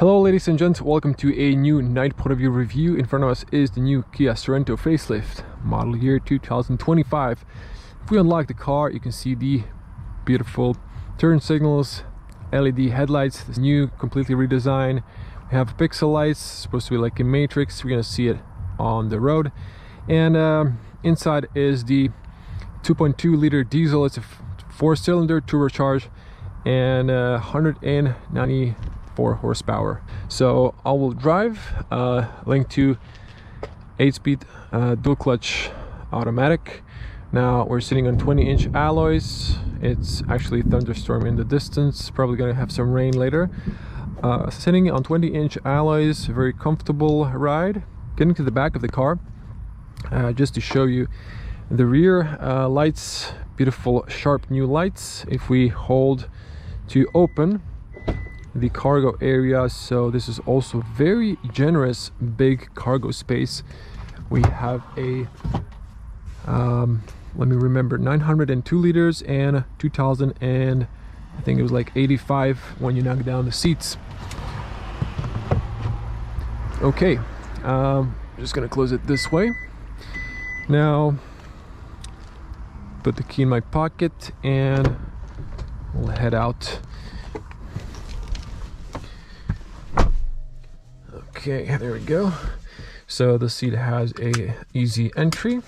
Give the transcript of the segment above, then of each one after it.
Hello ladies and gents, welcome to a new Night POV review. In front of us is the new Kia Sorento facelift, model year 2025. If we unlock the car, you can see the beautiful turn signals, LED headlights, this new completely redesigned. We have pixel lights, supposed to be like a matrix. We're gonna see it on the road. And inside is the 2.2 liter diesel. It's a 4-cylinder turbocharged and 194 horsepower. So all-wheel drive, linked to 8-speed dual clutch automatic. Now we're sitting on 20-inch alloys. It's actually thunderstorm in the distance, probably gonna have some rain later. Sitting on 20-inch alloys, very comfortable ride. Getting to the back of the car, just to show you the rear lights, beautiful sharp new lights. If we hold to open the cargo area, so this is also very generous big cargo space. We have a let me remember, 902 liters and 2000, and I think it was like 85 when you knock down the seats. Okay, just gonna close it this way. Now put the key in my pocket and we'll head out. Okay, there we go. So the seat has a easy entry,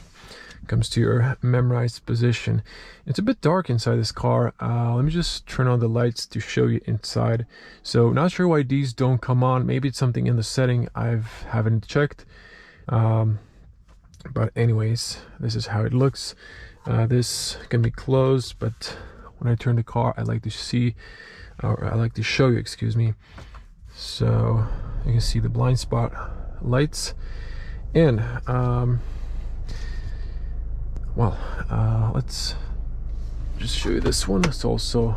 comes to your memorized position. It's a bit dark inside this car. Let me just turn on the lights to show you inside. So not sure why these don't come on. Maybe it's something in the setting I haven't checked. But anyways, this is how it looks. This can be closed, but when I turn the car, I like to see, or I like to show you, excuse me. So you can see the blind spot lights, and let's just show you this one. It's also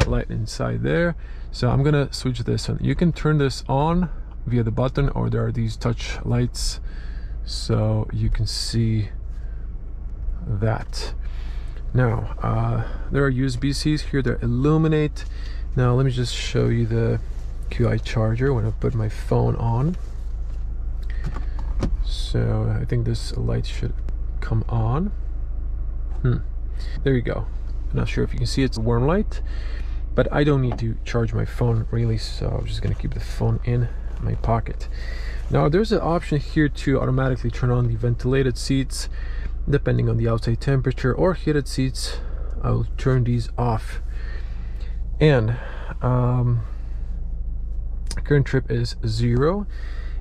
light inside there. So I'm gonna switch this on. You can turn this on via the button, or there are these touch lights, so you can see that. Now there are USB-Cs here that illuminate. Now let me just show you the QI charger when I put my phone on. So I think this light should come on. There you go. I'm not sure if you can see, it's a warm light, but I don't need to charge my phone really, so I'm just gonna keep the phone in my pocket. Now there's an option here to automatically turn on the ventilated seats depending on the outside temperature, or heated seats. I'll turn these off. And current trip is 0.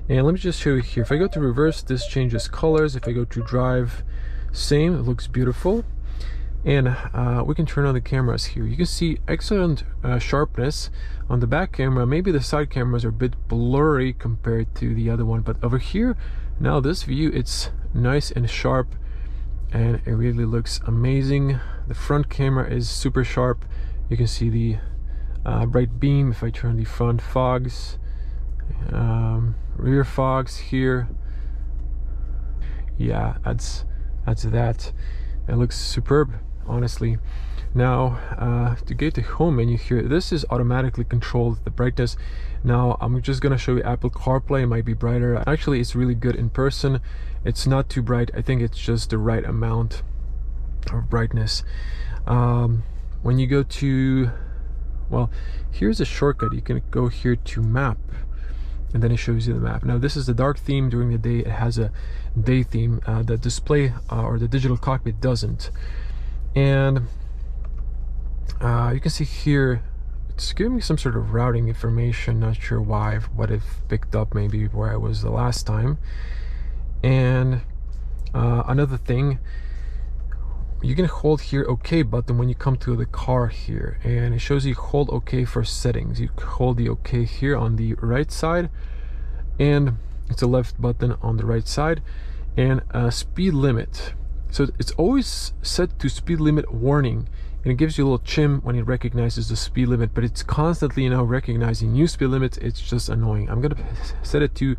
And let me just show you here. If I go to reverse, this changes colors. If I go to drive, same, it looks beautiful. And we can turn on the cameras here. You can see excellent sharpness on the back camera. Maybe the side cameras are a bit blurry compared to the other one, but over here, now this view, it's nice and sharp, and it really looks amazing. The front camera is super sharp. You can see the bright beam. If I turn the front fogs, rear fogs here, yeah, that's that. It looks superb, honestly. Now to get the home menu here, this is automatically controlled, the brightness. Now I'm just gonna show you Apple CarPlay. It might be brighter. Actually, it's really good in person. It's not too bright. I think it's just the right amount of brightness. When you go to, well, here's a shortcut. You can go here to map, and then it shows you the map. Now this is the dark theme. During the day it has a day theme. The display or the digital cockpit doesn't. And you can see here it's giving me some sort of routing information. Not sure why, what it picked up, maybe where I was the last time. And another thing, you can hold here OK button when you come to the car here, and it shows you hold OK for settings. You hold the OK here on the right side, and it's a left button on the right side. And speed limit, so it's always set to speed limit warning, and it gives you a little chime when it recognizes the speed limit, but it's constantly recognizing new speed limits. It's just annoying. I'm gonna set it to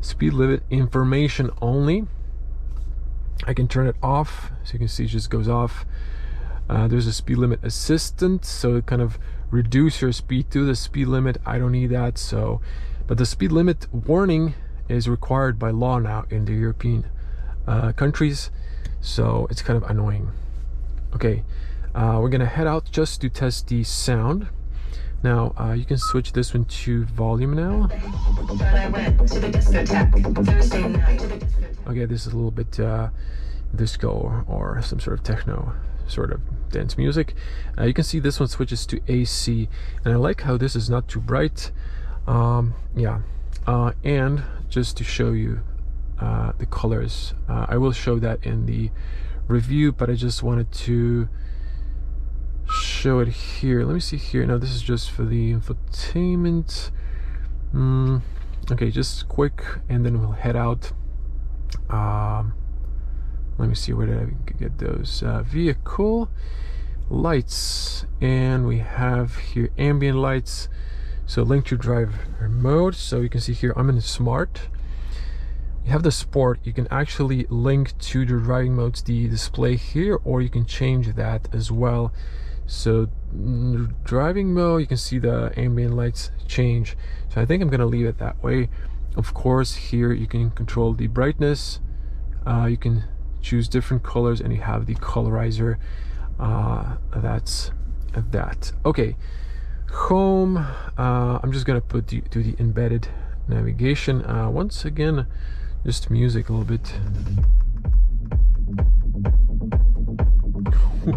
speed limit information only. I can turn it off, so you can see it just goes off. There's a speed limit assistant, so it kind of reduce your speed to the speed limit. I don't need that. So, but the speed limit warning is required by law now in the European countries, so it's kind of annoying. Okay, we're gonna head out just to test the sound. Now you can switch this one to volume now. Okay, this is a little bit disco or some sort of techno sort of dance music. You can see this one switches to AC, and I like how this is not too bright. And just to show you the colors, I will show that in the review, but I just wanted to show it here. Let me see here. Now this is just for the infotainment. Okay, just quick, and then we'll head out. Let me see, where did I get those? Vehicle lights, and we have here ambient lights. So link to driver mode. So you can see here I'm in smart. You have the sport. You can actually link to the driving modes, the display here, or you can change that as well. So driving mode, you can see the ambient lights change. So I think I'm gonna leave it that way. Of course, here you can control the brightness. You can choose different colors, and you have the colorizer. That's that. Okay, home. I'm just gonna do the embedded navigation. Once again, just music a little bit.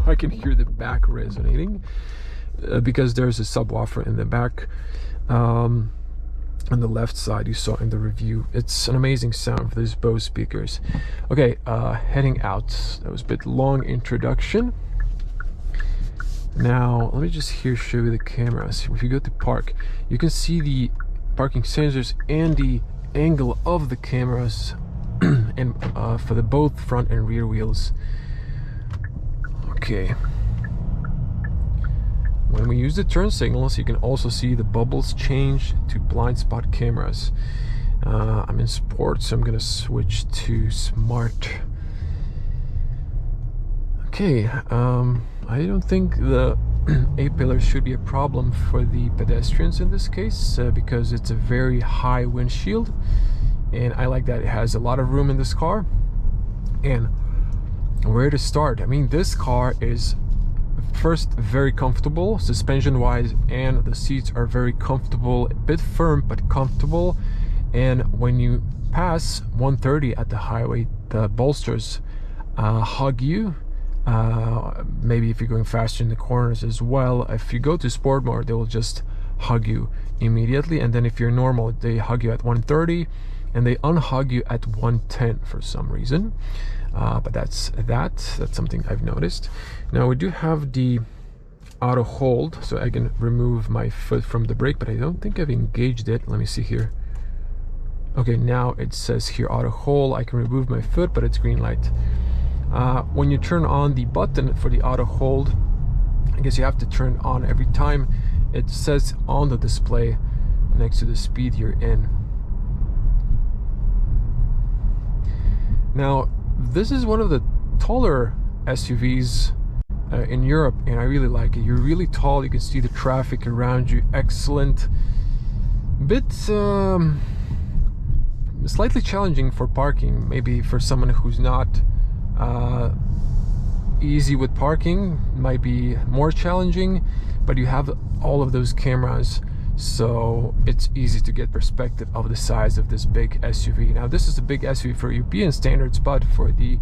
I can hear the back resonating because there's a subwoofer in the back. On the left side, you saw in the review. It's an amazing sound for these Bose speakers. Okay, heading out. That was a bit long introduction. Now let me just here show you the cameras. If you go to park, you can see the parking sensors and the angle of the cameras and for the both front and rear wheels. Okay, when we use the turn signals, you can also see the bubbles change to blind spot cameras. I'm in sport, so I'm gonna switch to smart. Okay, I don't think the A-pillar should be a problem for the pedestrians in this case, because it's a very high windshield, and I like that it has a lot of room in this car. And where to start? I mean, this car is first very comfortable suspension wise, and the seats are very comfortable, a bit firm but comfortable. And when you pass 130 at the highway, the bolsters hug you. Maybe if you're going faster in the corners as well. If you go to sport mode, they will just hug you immediately, and then if you're normal, they hug you at 130 and they unhug you at 110 for some reason. But that's something I've noticed. Now we do have the auto hold, so I can remove my foot from the brake, but I don't think I've engaged it. Let me see here. Okay, now it says here auto hold. I can remove my foot, but it's green light. When you turn on the button for the auto hold, I guess you have to turn it on every time. It says on the display next to the speed you're in. Now this is one of the taller SUVs in Europe, and I really like it. You're really tall, you can see the traffic around you, excellent. Bit slightly challenging for parking, maybe for someone who's not easy with parking, might be more challenging, but you have all of those cameras, so it's easy to get perspective of the size of this big SUV. Now this is a big SUV for European standards, but for the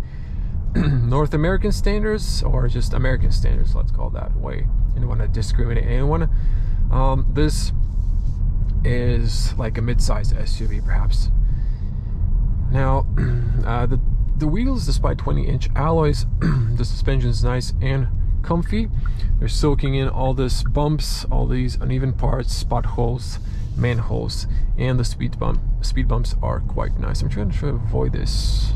North American standards, or just American standards, let's call it that way, you don't want to discriminate anyone, this is like a mid-sized SUV perhaps. Now the wheels, despite 20-inch alloys, the suspension is nice and comfy. They're soaking in all this bumps, all these uneven parts, potholes, manholes, and the speed bumps are quite nice. I'm trying to avoid this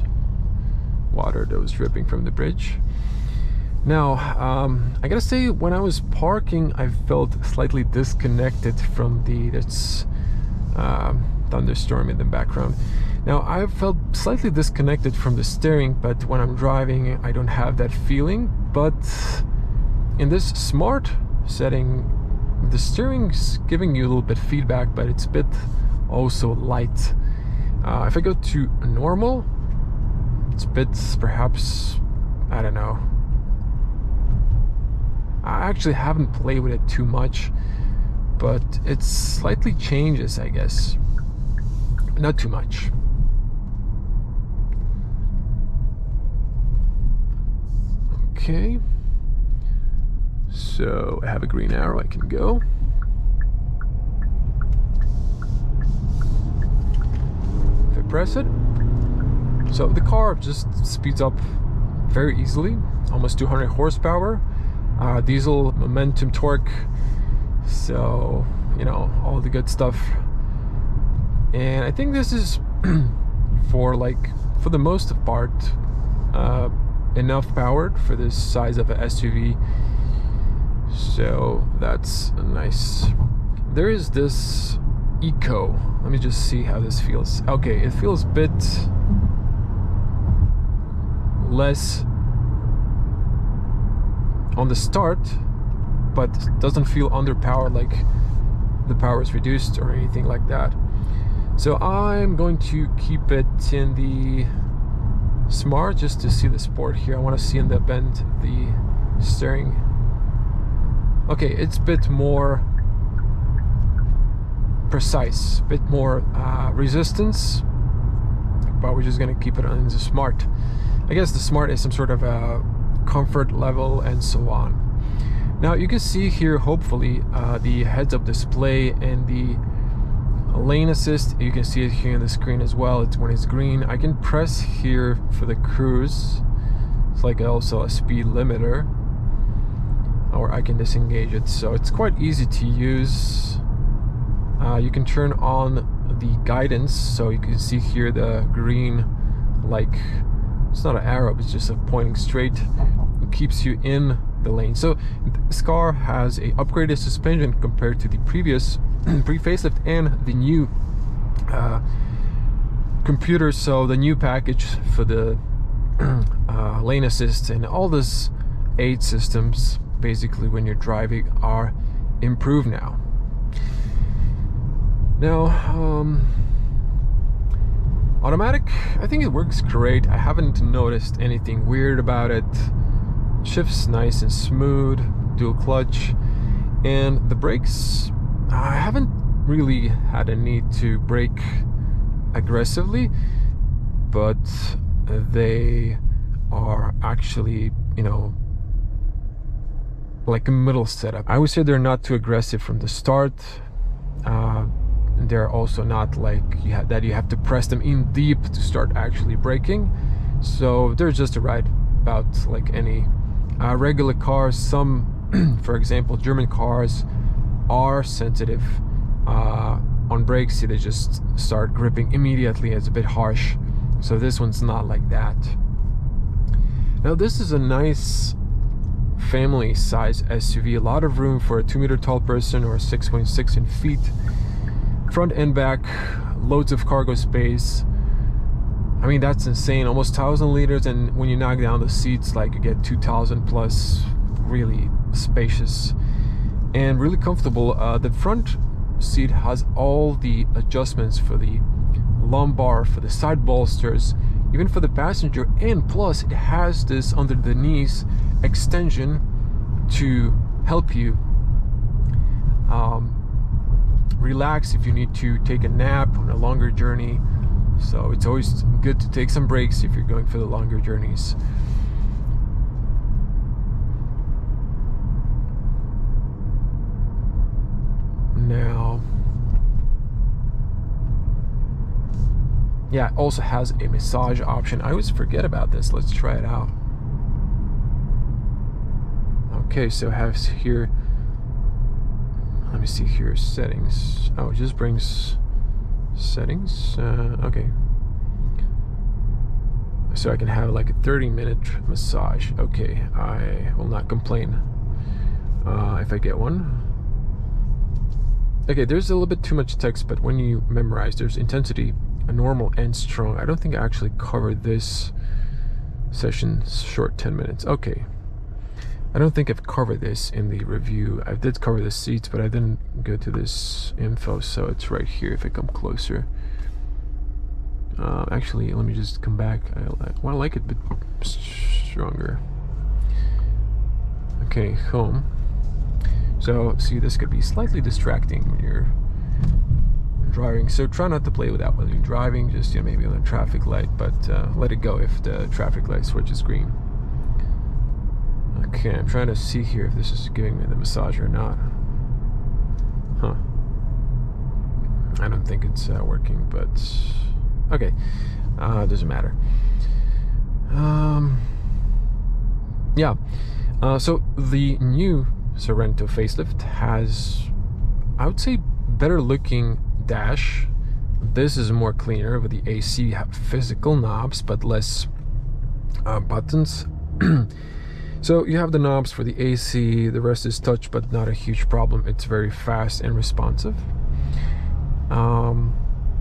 water that was dripping from the bridge. Now I gotta say, when I was parking, I felt slightly disconnected from that's thunderstorm in the background. Now I felt slightly disconnected from the steering, but when I'm driving I don't have that feeling. But in this smart setting, The steering's giving you a little bit feedback, but it's a bit also light. If I go to normal, it's a bit, perhaps, I don't know. I actually haven't played with it too much, but it slightly changes, I guess. Not too much. Okay. So I have a green arrow, I can go. If I press it, so the car just speeds up very easily, almost 200 horsepower, diesel, momentum, torque, so, you know, all the good stuff. And I think this is for the most part enough powered for this size of an SUV, so that's nice. There is this Eco. Let me just see how this feels. Okay, it feels a bit less on the start, but doesn't feel underpowered, like the power is reduced or anything like that. So I'm going to keep it in the Smart just to see the sport here. I want to see in the bend the steering. Okay, it's a bit more precise, a bit more resistance, but we're just going to keep it on the Smart. I guess the Smart is some sort of a comfort level and so on. Now you can see here, hopefully, the heads-up display and the lane assist. You can see it here on the screen as well. It's when it's green. I can press here for the cruise. It's like also a speed limiter, or I can disengage it, so it's quite easy to use. You can turn on the guidance, so you can see here the green, like, it's not an arrow, it's just a pointing straight. It keeps you in the lane. So this car has a upgraded suspension compared to the previous pre-facelift and the new computer. So the new package for the lane assist and all those aid systems, basically when you're driving, are improved now. Automatic, I think it works great. I haven't noticed anything weird about it. Shifts nice and smooth, dual clutch, and the brakes, I haven't really had a need to brake aggressively, but they are actually, you know, like a middle setup. I would say they're not too aggressive from the start. They're also not like you have to press them in deep to start actually braking. So they're just right about like any regular cars. Some, for example, German cars are sensitive on brakes. They just start gripping immediately. It's a bit harsh. So this one's not like that. Now this is a nice family size SUV. A lot of room for a 2-meter tall person or 6.6 in feet. Front and back, loads of cargo space. I mean, that's insane. Almost 1,000 liters, and when you knock down the seats, like, you get 2,000 plus. Really spacious and really comfortable. The front seat has all the adjustments for the lumbar, for the side bolsters, even for the passenger, and plus it has this under the knees extension to help you relax if you need to take a nap on a longer journey. So it's always good to take some breaks if you're going for the longer journeys. Now, yeah, it also has a massage option. I always forget about this. Let's try it out. Okay, so it has here, let me see here, settings. Oh, it just brings settings. Okay, so I can have like a 30-minute massage. Okay, I will not complain if I get one. Okay, there's a little bit too much text, but when you memorize, there's intensity, a normal and strong. I don't think I actually covered this session, short 10 minutes. Okay, I don't think I've covered this in the review. I did cover the seats, but I didn't go to this info, so it's right here if I come closer. Actually, let me just come back. I want to like it a bit stronger. Okay, home. So, see, this could be slightly distracting when you're driving. So try not to play with that when you're driving. Just, you know, maybe on a traffic light, but let it go if the traffic light switches green. Okay, I'm trying to see here if this is giving me the massage or not. Huh. I don't think it's working, but okay. Doesn't matter. Yeah. So the new Sorento facelift has, I would say, better looking dash. This is more cleaner with the AC. You have physical knobs, but less buttons. So you have the knobs for the AC, the rest is touch, but not a huge problem. It's very fast and responsive.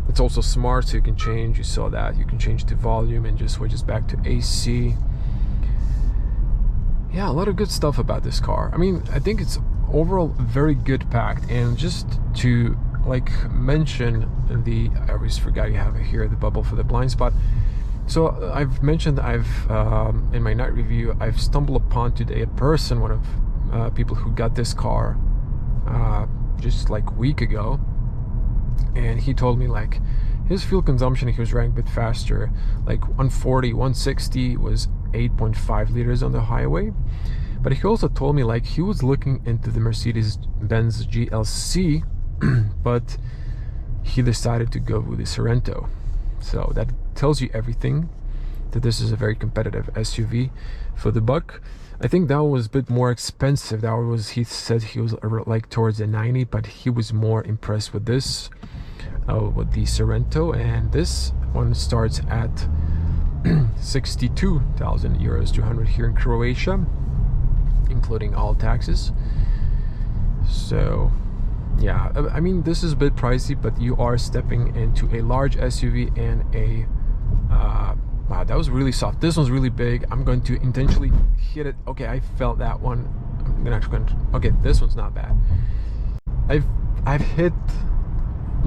It's also smart, so you can change, you saw that, you can change the volume and just switches back to AC. Yeah, a lot of good stuff about this car. I mean, I think it's overall very good packed. And just to like mention the, I always forgot you have here the bubble for the blind spot. So I've mentioned in my night review, I've stumbled upon today a person, one of people who got this car just like a week ago, and he told me like his fuel consumption, he was driving a bit faster, like 140, 160 was 8.5 liters on the highway. But he also told me like he was looking into the Mercedes-Benz GLC, but he decided to go with the Sorento. So that tells you everything, that this is a very competitive SUV for the buck. I think that was a bit more expensive. That was, he said he was like towards the 90, but he was more impressed with this, with the Sorento, and this one starts at 62,000 euros, 200 here in Croatia, including all taxes. So yeah, I mean, this is a bit pricey, but you are stepping into a large SUV and a wow, that was really soft. This one's really big. I'm going to intentionally hit it. Okay, I felt that one. I'm gonna actually, okay, this one's not bad. I've hit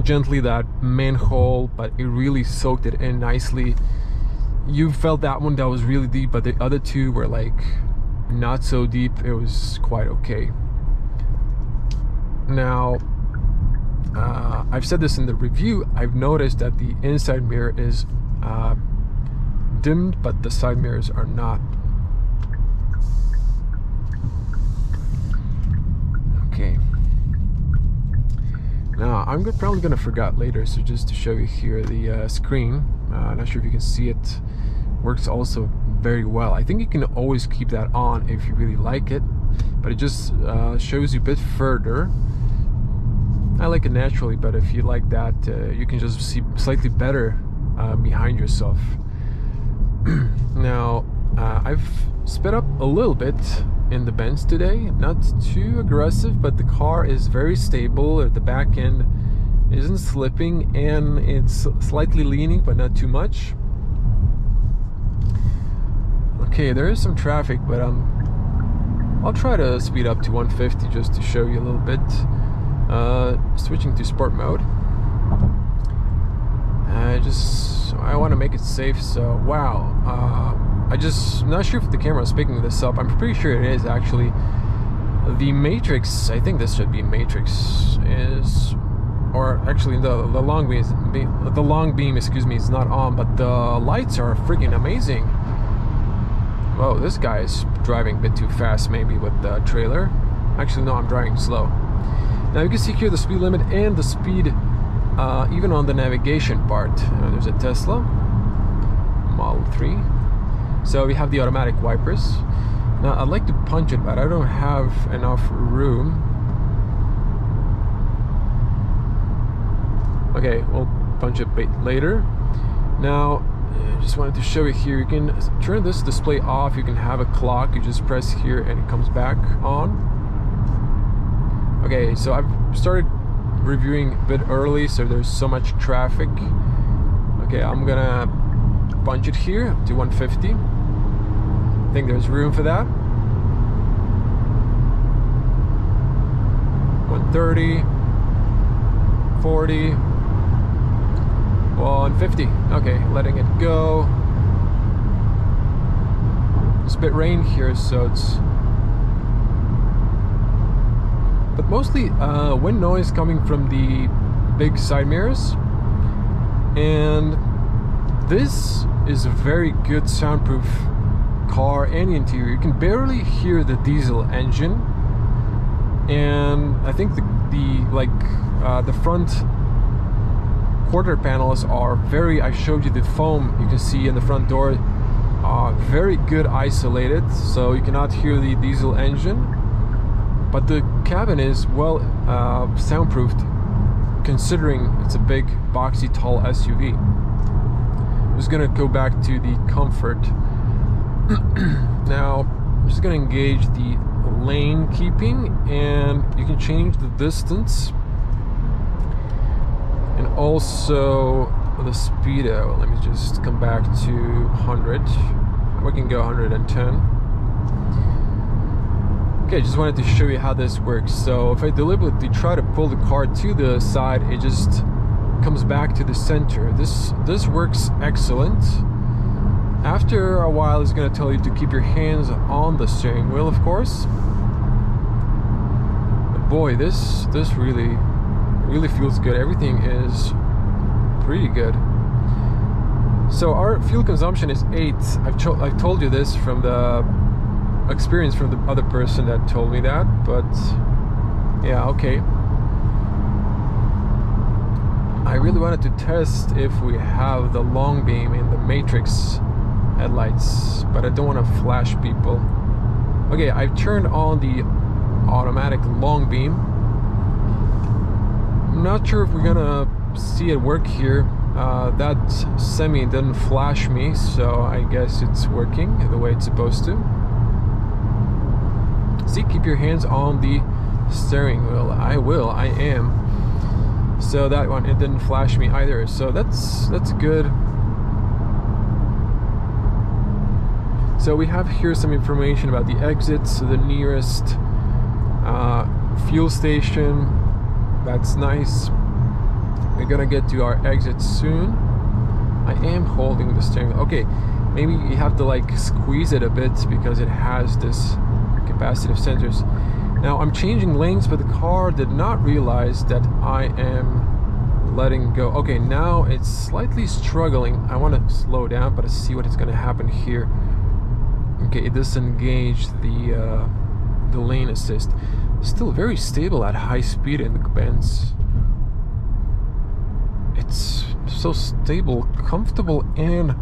gently that manhole, but it really soaked it in nicely. You felt that one, that was really deep, but the other two were like not so deep. It was quite okay. Now, I've said this in the review, I've noticed that the inside mirror is dimmed, but the side mirrors are not. Okay. Now, I'm probably going to forget later, so just to show you here the screen. Not sure if you can see it. Works also very well. I think you can always keep that on if you really like it, but it just shows you a bit further. I like it naturally, but if you like that, you can just see slightly better behind yourself. Now, I've sped up a little bit in the Benz today, not too aggressive, but the car is very stable. The back end isn't slipping, and it's slightly leaning, but not too much. Okay, there is some traffic, but I'll try to speed up to 150 just to show you a little bit. Switching to sport mode. I want to make it safe, so wow. I'm not sure if the camera is picking this up. I'm pretty sure it is actually. The matrix, I think this should be matrix, is, or actually the long beam, excuse me, is not on, but the lights are freaking amazing. Whoa, this guy is driving a bit too fast maybe with the trailer. Actually, no, I'm driving slow. Now you can see here the speed limit and the speed even on the navigation part. There's a Tesla Model 3. So we have the automatic wipers. Now I'd like to punch it, but I don't have enough room. Okay, we'll punch it later. Now, I just wanted to show you here, you can turn this display off, you can have a clock, you just press here and it comes back on. Okay, so I've started reviewing a bit early, so there's so much traffic. Okay, I'm gonna punch it here to 150. I think there's room for that. 130, 40, 150. Okay, letting it go. It's a bit rain here, so it's, but mostly wind noise coming from the big side mirrors. And this is a very good soundproof car and interior. You can barely hear the diesel engine, and I think the front quarter panels are very, I showed you the foam you can see in the front door, very good isolated, so you cannot hear the diesel engine. But the cabin is well soundproofed, considering it's a big, boxy, tall SUV. I'm just gonna go back to the comfort. Now, I'm just gonna engage the lane keeping, and you can change the distance and also the speedo. Let me just come back to 100. We can go 110. Okay, just wanted to show you how this works. So if I deliberately try to pull the car to the side, it just comes back to the center. This works excellent. After a while, it's going to tell you to keep your hands on the steering wheel, of course. But boy, this really feels good. Everything is pretty good. So our fuel consumption is 8. I've told you this from the experience from the other person that told me that, but yeah, okay. I really wanted to test if we have the long beam in the matrix headlights, but I don't want to flash people. Okay, I've turned on the automatic long beam. I'm not sure if we're gonna see it work here. That semi didn't flash me, so I guess it's working the way it's supposed to. See, keep your hands on the steering wheel. I am. So that one, it didn't flash me either, so that's good. So we have here some information about the exits, the nearest fuel station. That's nice. We're gonna get to our exit soon. I am holding the steering wheel. Okay, maybe you have to like squeeze it a bit because it has this capacitive sensors. Now I'm changing lanes, but the car did not realize that I am letting go. Okay, now it's slightly struggling. I want to slow down, but I see what is going to happen here. Okay, it disengaged the lane assist. Still very stable at high speed in the bends. It's so stable, comfortable, and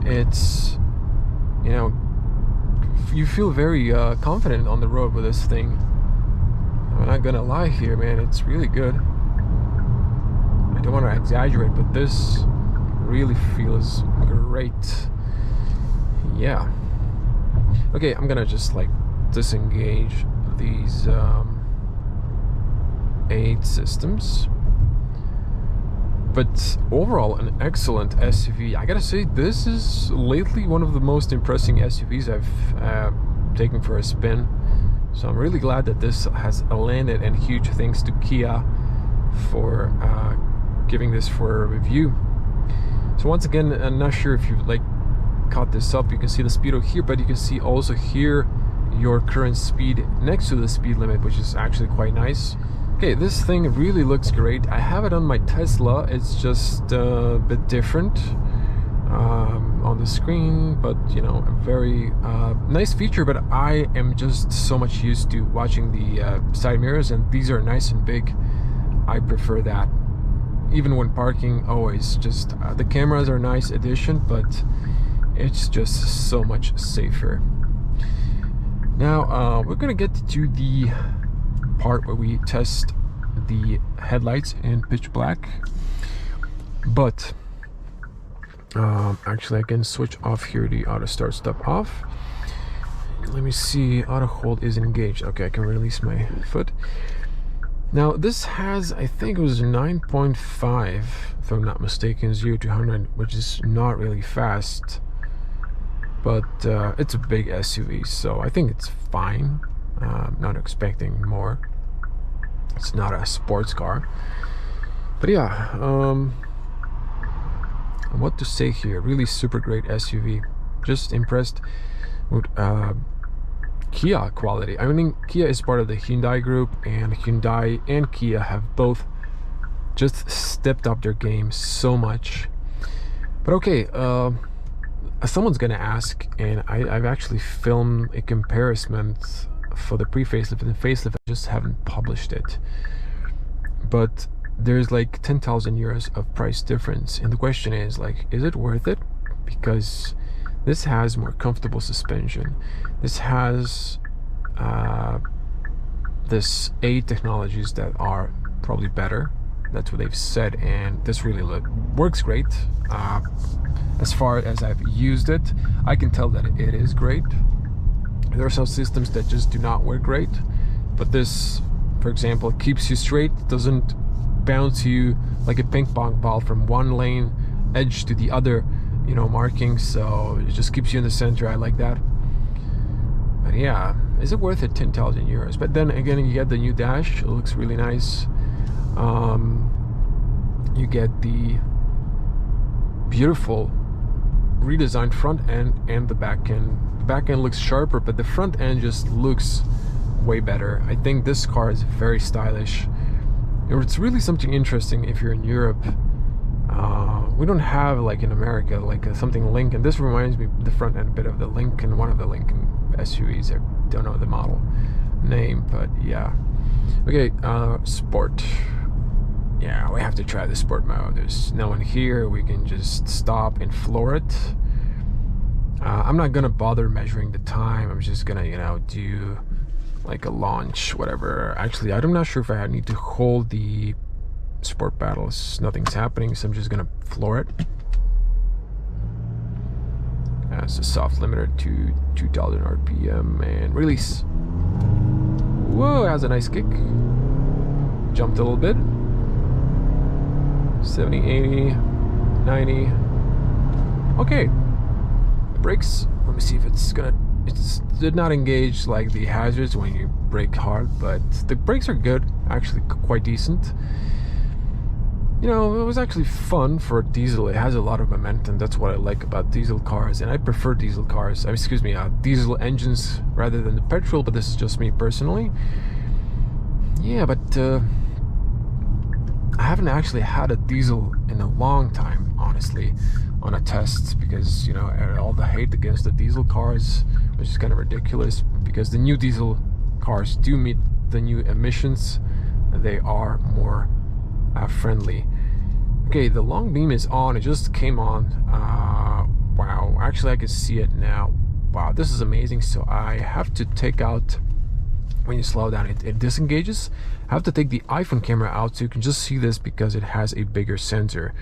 it's, you know, you feel very confident on the road with this thing. I'm not gonna lie here, man, it's really good. I don't want to exaggerate, but this really feels great. Yeah. Okay, I'm gonna just like disengage these 8 systems. But overall, an excellent SUV. I gotta say, this is lately one of the most impressive SUVs I've taken for a spin. So I'm really glad that this has landed, and huge thanks to Kia for giving this for a review. So once again, I'm not sure if you've like caught this up. You can see the speedo here, but you can see also here your current speed next to the speed limit, which is actually quite nice. Okay, this thing really looks great. I have it on my Tesla. It's just a bit different on the screen, but you know, a very nice feature. But I am just so much used to watching the side mirrors, and these are nice and big. I prefer that. Even when parking, always just the cameras are a nice addition, but it's just so much safer. Now we're gonna get to the part where we test the headlights in pitch black, but actually I can switch off here the auto start stop off. Let me see, auto hold is engaged. Okay, I can release my foot. Now this has, I think it was 9.5 if I'm not mistaken, 0 to 100, which is not really fast, but it's a big SUV, so I think it's fine. Not expecting more. It's not a sports car. But yeah, what to say here? Really super great SUV. Just impressed with Kia quality. I mean, Kia is part of the Hyundai group, and Hyundai and Kia have both just stepped up their game so much. But okay, someone's gonna ask, and I've actually filmed a comparison for the pre-facelift and the facelift. I just haven't published it, but there's like 10,000 euros of price difference, and the question is like, is it worth it? Because this has more comfortable suspension. This has this 8 technologies that are probably better. That's what they've said, and this really works great. As far as I've used it, I can tell that it is great. There are some systems that just do not work great, but this, for example, keeps you straight, doesn't bounce you like a ping pong ball from one lane edge to the other, you know, marking. So it just keeps you in the center. I like that. But yeah, is it worth it? 10,000 euros. But then again, you get the new dash. It looks really nice. You get the beautiful redesigned front end and the back end. The back end looks sharper, but the front end just looks way better. I think this car is very stylish. It's really something interesting if you're in Europe. We don't have, like in America, like something Lincoln. This reminds me the front end a bit of the Lincoln, one of the Lincoln SUVs. I don't know the model name, but yeah. Okay, sport. Yeah, we have to try the sport mode. There's no one here. We can just stop and floor it. I'm not gonna bother measuring the time. I'm just gonna, you know, do like a launch, whatever. Actually, I'm not sure if I need to hold the sport battles. Nothing's happening, so I'm just gonna floor it. It's a soft limiter to 2000 RPM and release. Whoa, it has a nice kick. Jumped a little bit. 70, 80, 90. Okay. The brakes, let me see if it's gonna, it did not engage like the hazards when you brake hard, but the brakes are good, actually quite decent. You know, it was actually fun for diesel. It has a lot of momentum. That's what I like about diesel cars, and I prefer diesel cars. Excuse me, diesel engines rather than the petrol. But this is just me personally. Yeah, but I haven't actually had a diesel in a long time, honestly, on a test, because you know all the hate against the diesel cars, which is kind of ridiculous. Because the new diesel cars do meet the new emissions. They are more friendly. Okay, the long beam is on. It just came on. Wow, actually I can see it now. Wow, this is amazing. So I have to take out, when you slow down, it disengages. I have to take the iPhone camera out so you can just see this, because it has a bigger sensor.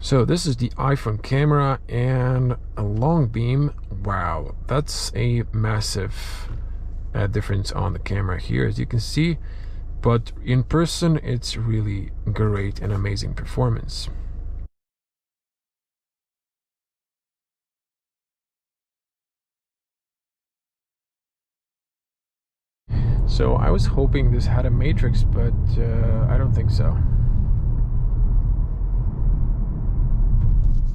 So this is the iPhone camera and a long beam. Wow, that's a massive difference on the camera here, as you can see. But in person, it's really great and amazing performance. So I was hoping this had a matrix, but I don't think so.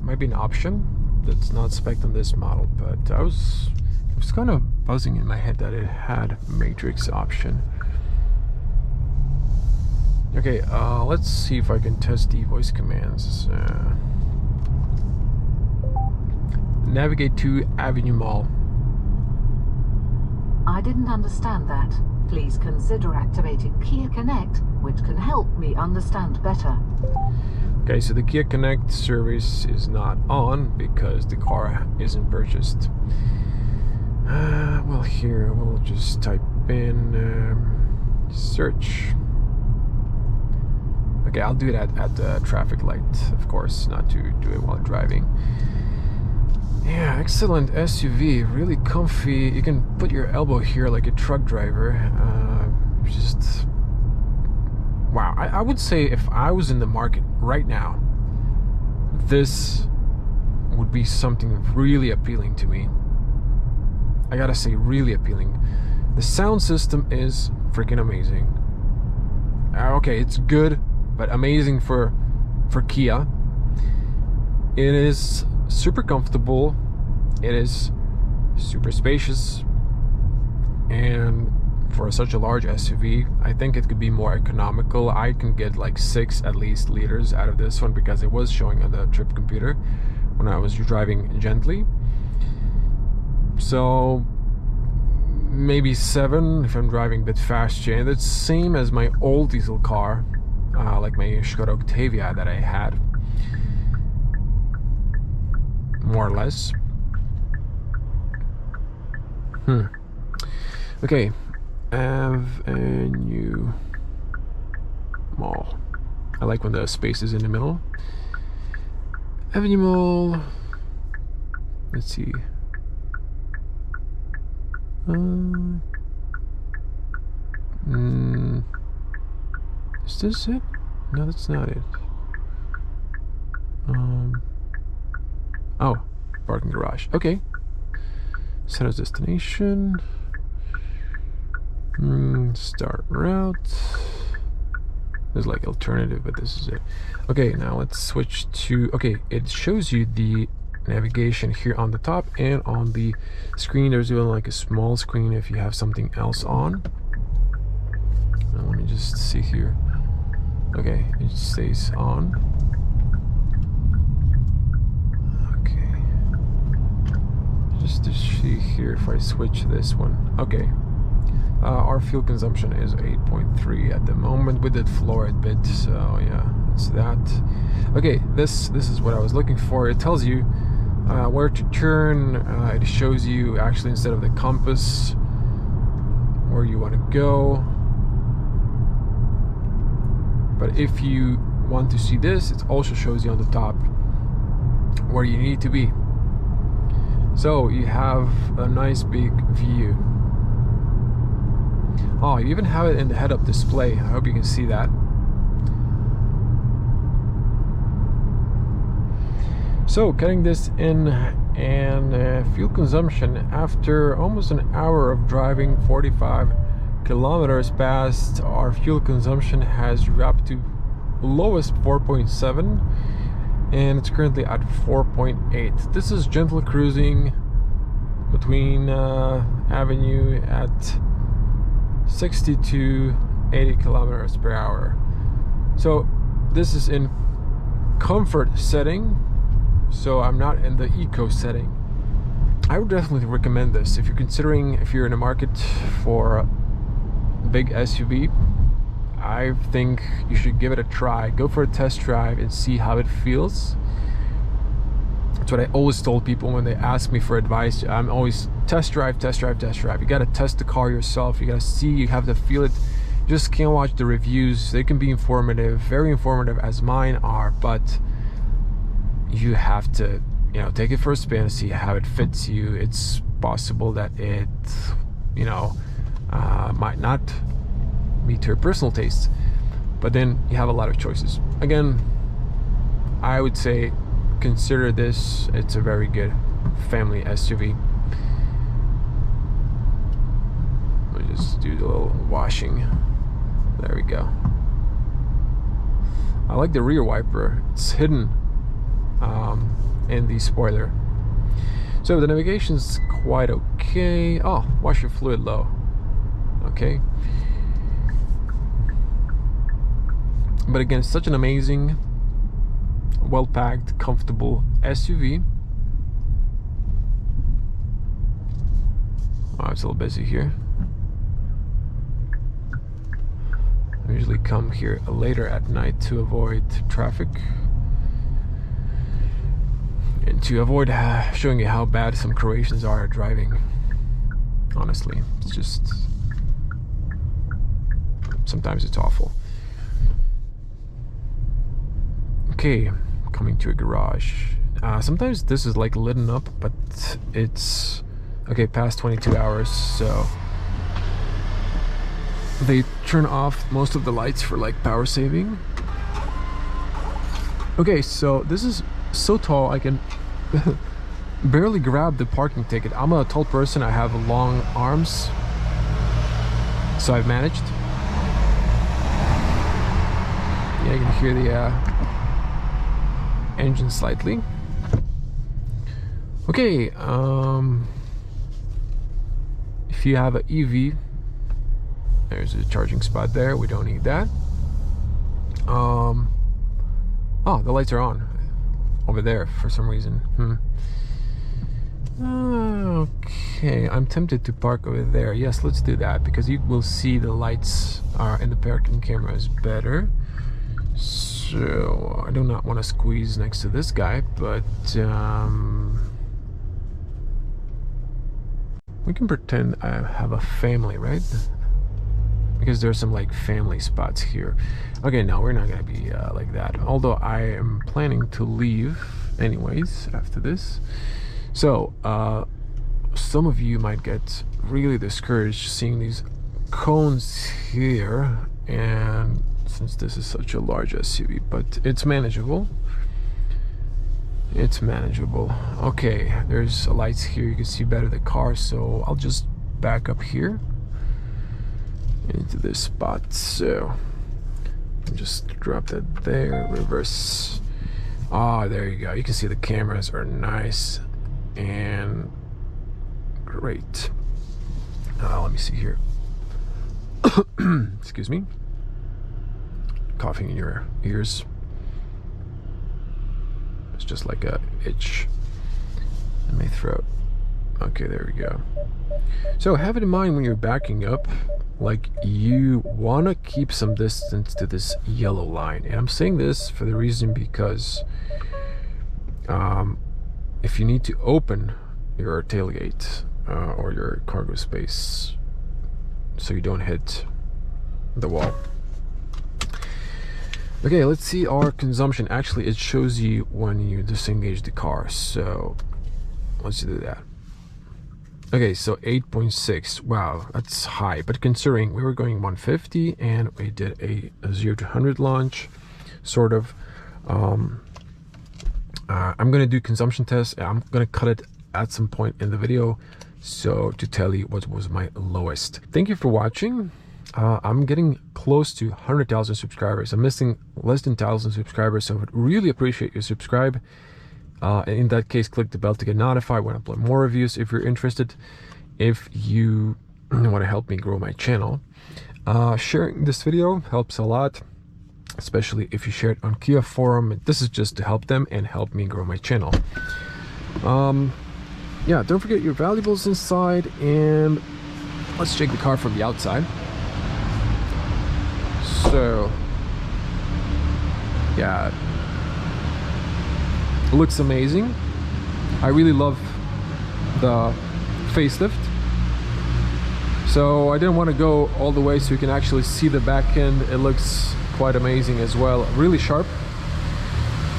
Might be an option that's not spec'd on this model, but it was kind of buzzing in my head that it had matrix option. Okay, let's see if I can test the voice commands. Navigate to Avenue Mall. I didn't understand that. Please consider activating Kia Connect, which can help me understand better. Okay, so the Kia Connect service is not on because the car isn't purchased. Well, here we'll just type in search. Okay, I'll do it at the traffic light, of course, not to do it while driving. Yeah, excellent SUV, really comfy. You can put your elbow here like a truck driver. Just wow. I would say if I was in the market right now, this would be something really appealing to me. I gotta say, really appealing. The sound system is freaking amazing. Okay, it's good, but amazing for Kia. It is super comfortable. It is super spacious, and for such a large SUV, I think it could be more economical. I can get like 6 at least liters out of this one because it was showing on the trip computer when I was driving gently. So maybe 7 if I'm driving a bit faster, and it's same as my old diesel car, like my Skoda Octavia that I had, more or less. Okay, Avenue Mall. I like when the space is in the middle. Avenue Mall. Let's see. Is this it? No, that's not it. Oh, parking garage. Okay. Set as destination. Start route. There's like alternative, but this is it. Okay, now let's switch to. Okay, it shows you the navigation here on the top, and on the screen there's even like a small screen if you have something else on. Now, let me just see here. Okay, it stays on. Okay, just to see here if I switch this one. Okay, our fuel consumption is 8.3 at the moment. We did floor it a bit, so yeah, it's that. Okay, this is what I was looking for. It tells you where to turn. It shows you actually, instead of the compass, where you want to go. But if you want to see this, it also shows you on the top where you need to be. So you have a nice big view. Oh, you even have it in the head-up display. I hope you can see that. So cutting this in, and fuel consumption after almost an hour of driving, 45 kilometers past, our fuel consumption has dropped to lowest 4.7, and it's currently at 4.8. This is gentle cruising between Avenue at 60 to 80 kilometers per hour. So this is in comfort setting, so I'm not in the eco setting. I would definitely recommend this if you're considering, if you're in the market for big SUV. I think you should give it a try. Go for a test drive and see how it feels. That's what I always told people when they ask me for advice. I'm always test drive, test drive, test drive. You got to test the car yourself. You got to see, you have to feel it. You just can't watch the reviews. They can be informative, very informative as mine are, but you have to, you know, take it for a spin, see how it fits you. It's possible that it, you know, might not meet your personal tastes, but then you have a lot of choices. Again, I would say consider this. It's a very good family SUV. Let me just do the little washing. There we go. I like the rear wiper. It's hidden in the spoiler. So the navigation's quite okay. Oh, washer fluid low. Okay. But again, such an amazing, well-packed, comfortable SUV. Oh, it's a little busy here. I usually come here later at night to avoid traffic and to avoid showing you how bad some Croatians are at driving. Honestly, it's just, sometimes it's awful. Okay, coming to a garage. Sometimes this is like lit up, but it's okay past 22 hours, so they turn off most of the lights for like power saving. Okay, so this is so tall I can barely grab the parking ticket. I'm a tall person, I have long arms, So I've managed. Yeah, you can hear the engine slightly. Okay, if you have an EV, there's a charging spot there. We don't need that. Oh, the lights are on over there for some reason. Okay, I'm tempted to park over there. Yes, let's do that, because you will see the lights are in the parking cameras better. So I do not want to squeeze next to this guy, but we can pretend I have a family, right? Because there's some like family spots here. Okay, no, we're not gonna be like that, although I am planning to leave anyways after this. So some of you might get really discouraged seeing these cones here, and since this is such a large SUV, but it's manageable. It's manageable. Okay, there's lights here, you can see better the car, so I'll just back up here into this spot. So just drop that there, reverse. There you go. You can see the cameras are nice and great. Let me see here. Excuse me. Coughing in your ears. It's just like a itch in my throat. Okay, there we go. So have it in mind when you're backing up, like you want to keep some distance to this yellow line. And I'm saying this for the reason because if you need to open your tailgate or your cargo space so you don't hit the wall. Okay, let's see our consumption. Actually, it shows you when you disengage the car, so let's do that. Okay, so 8.6. Wow, that's high, but considering we were going 150 and we did a 0 to 100 launch, sort of. I'm gonna do consumption tests. I'm gonna cut it at some point in the video, so to tell you what was my lowest. Thank you for watching. I'm getting close to 100,000 subscribers. I'm missing less than 1,000 subscribers, so I would really appreciate you subscribe. In that case, click the bell to get notified when I upload more reviews if you're interested. If you want to help me grow my channel, sharing this video helps a lot, especially if you share it on Kia forum. This is just to help them and help me grow my channel. Yeah, don't forget your valuables inside, and let's check the car from the outside. So yeah, it looks amazing. I really love the facelift, so I didn't want to go all the way so you can actually see the back end. It looks quite amazing as well, really sharp.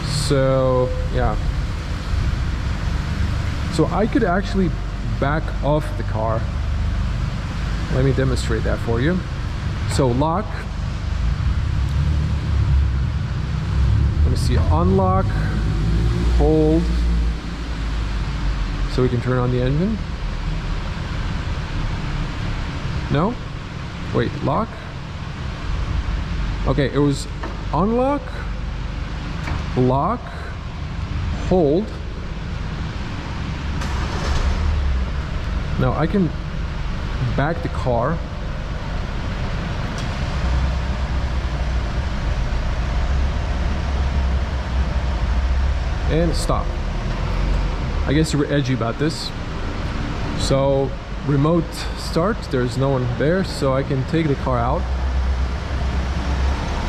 So yeah, so I could actually back off the car. Let me demonstrate that for you. So lock, let me see, unlock, hold, so we can turn on the engine. No? Wait, lock? Okay, it was unlock, lock, hold. Now I can back the car. And stop. I guess you were edgy about this. So remote start, there's no one there, so I can take the car out.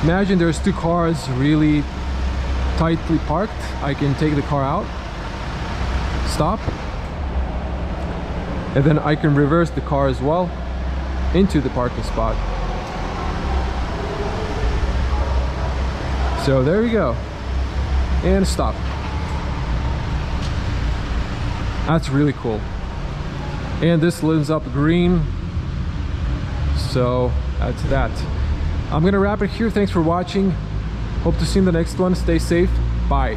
Imagine there's two cars really tightly parked. I can take the car out, stop, and then I can reverse the car as well into the parking spot. So there you go, and stop. That's really cool. And this lights up green, so that's that. I'm gonna wrap it here. Thanks for watching. Hope to see you in the next one. Stay safe. Bye.